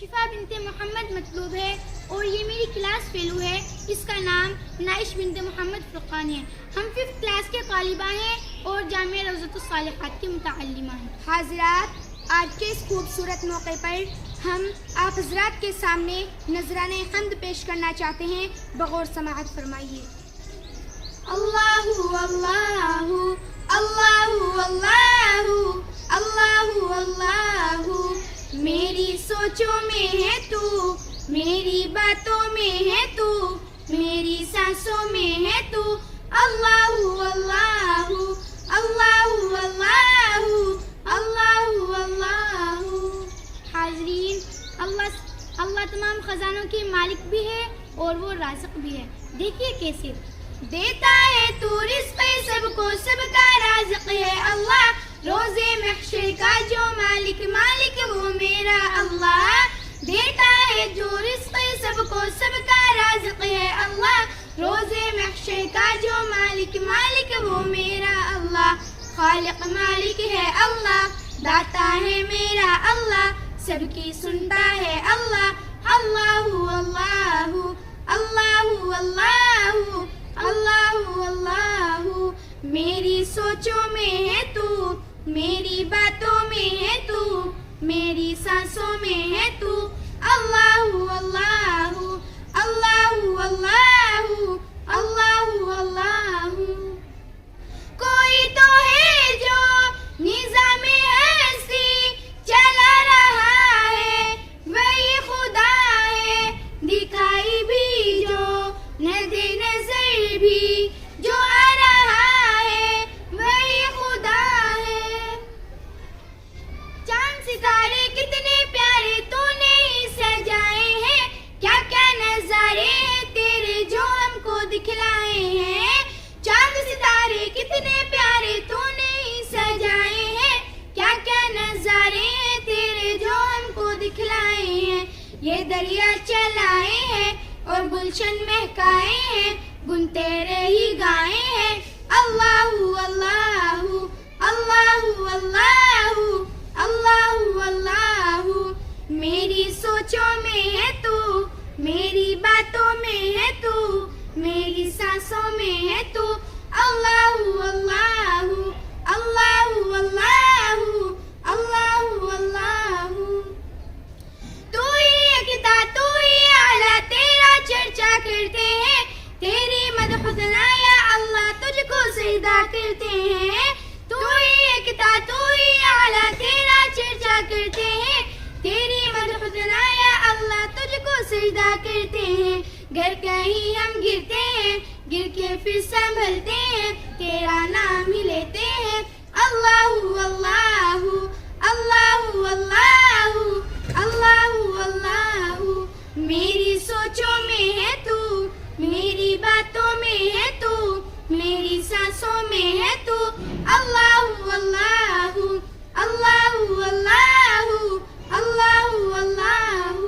شفا بنت محمد مطلوب ہے اور یہ میری کلاس فیلو ہے. اس کا نام نائش بنت محمد فرقان ہے. ہم 5th کلاس کے طالبہ ہیں اور جامعہ روضۃ الصالحات کی متعلمہ ہیں. حاضرات، آج کے اس خوبصورت موقع پر ہم آپ حضرات کے سامنے نذرانہ حمد پیش کرنا چاہتے ہیں. بغور سماعت فرمائیے. اللہ اللہ اللہ اللہ اللہ اللہ، میری سوچوں میں ہے تو، میری باتوں میں ہے تو، میری سانسوں میں ہے تو. اللہ اللہ اللہ اللہ اللہ اللہ. حاضرین، اللہ تمام خزانوں کے مالک بھی ہے اور وہ رازق بھی ہے. دیکھیے کیسے دیتا ہے تو رزق سب کو، سب کا رازق ہے اللہ. روزے محشر کا جو مالک وہ میرا اللہ. دیتا ہے جو رزق سب کو، سب کا رازق ہے اللہ. روزے محشر کا جو مالک وہ میرا اللہ. خالق مالک ہے اللہ، داتا ہے میرا اللہ. سب کی سنتا ہے اللہ. اللہ اللہ اللہ اللہ اللہ اللہ، میری سوچوں میں ہے تو، میری باتوں میں ہے تو، میری سانسوں میں ہے تو. اللہ اللہ اللہ اللہ اللہ اللہ. کوئی تو ہے جو نظام ہستی چلا رہا ہے، وہی خدا ہے. دکھائی بھی جو ندے نظر بھی جو آ رہا ہے، وہی خدا ہے. چاند ستارے کتنے پیارے تو نے ہی سجائے ہیں، کیا کیا نظارے ہیں تیرے جو ہم کو دکھلائے ہیں. چاند ستارے کتنے پیارے تو نے ہی سجائے ہیں، کیا کیا نظارے ہیں تیرے جو ہم کو دکھلائے ہیں. یہ دریا چلائے ہیں اور گلشن مہکائے ہیں، گن تیرے ہی گائے ہیں. اللہ اللہ اللہ اللہ اللہ اللہ، میری سوچوں میں ہے تو، میری باتوں میں ہے تو، میری سانسوں میں ہے تو. اللہ اللہ اللہ اللہ اللہ اللہ. تو ہی یکتا، تو ہی اعلیٰ، تیرا چرچا کرتے ہیں. تیری مدح ثنا یا اللہ، تجھ کو سجدہ کرتے ہیں. تو ہی یکتا، تو ہی اعلیٰ، تیرا چرچا کرتے ہیں. تیری مدح ثنا یا اللہ، تجھ کو سجدہ کرتے ہیں. گر کہیں ہم گرتے ہیں، گر کے پھر سنبھلتے ہیں، تیرا نام ہی لیتے ہیں. اللہ اللہ اللہ اللہ اللہ اللہ، میری سوچوں میں ہے تو، میری باتوں میں ہے تو، میری سانسوں میں ہے تو. اللہ اللہ اللہ اللہ اللہ اللہ.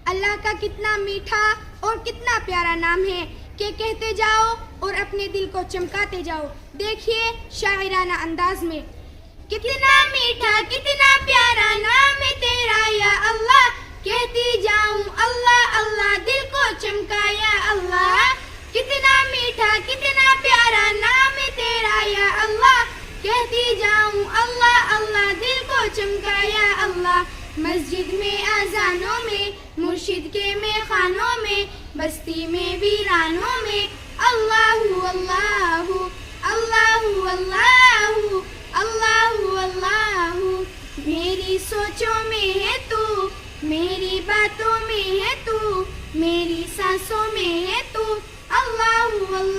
اللہ کا کتنا میٹھا اور کتنا پیارا نام ہے کہ کہتے جاؤ اور اپنے دل کو چمکاتے جاؤ. دیکھیے شاعرانہ انداز میں، کتنا میٹھا کتنا پیارا نام ہے تیرا یا اللہ. کہتی جاؤں اللہ اللہ، دل کو چمکایا اللہ. کتنا میٹھا کتنا پیارا نام ہے تیرا یا اللہ. کہتی جاؤں اللہ اللہ، دل کو چمکایا اللہ. مسجد میں اذانوں میں، مرشد کے میخانوں میں، بستی میں ویرانوں میں. اللہ اللہ اللہ اللہ اللہ اللہ، میری سوچوں میں ہے تو، میری باتوں میں ہے تو، میری سانسوں میں ہے تو. اللہ اللہ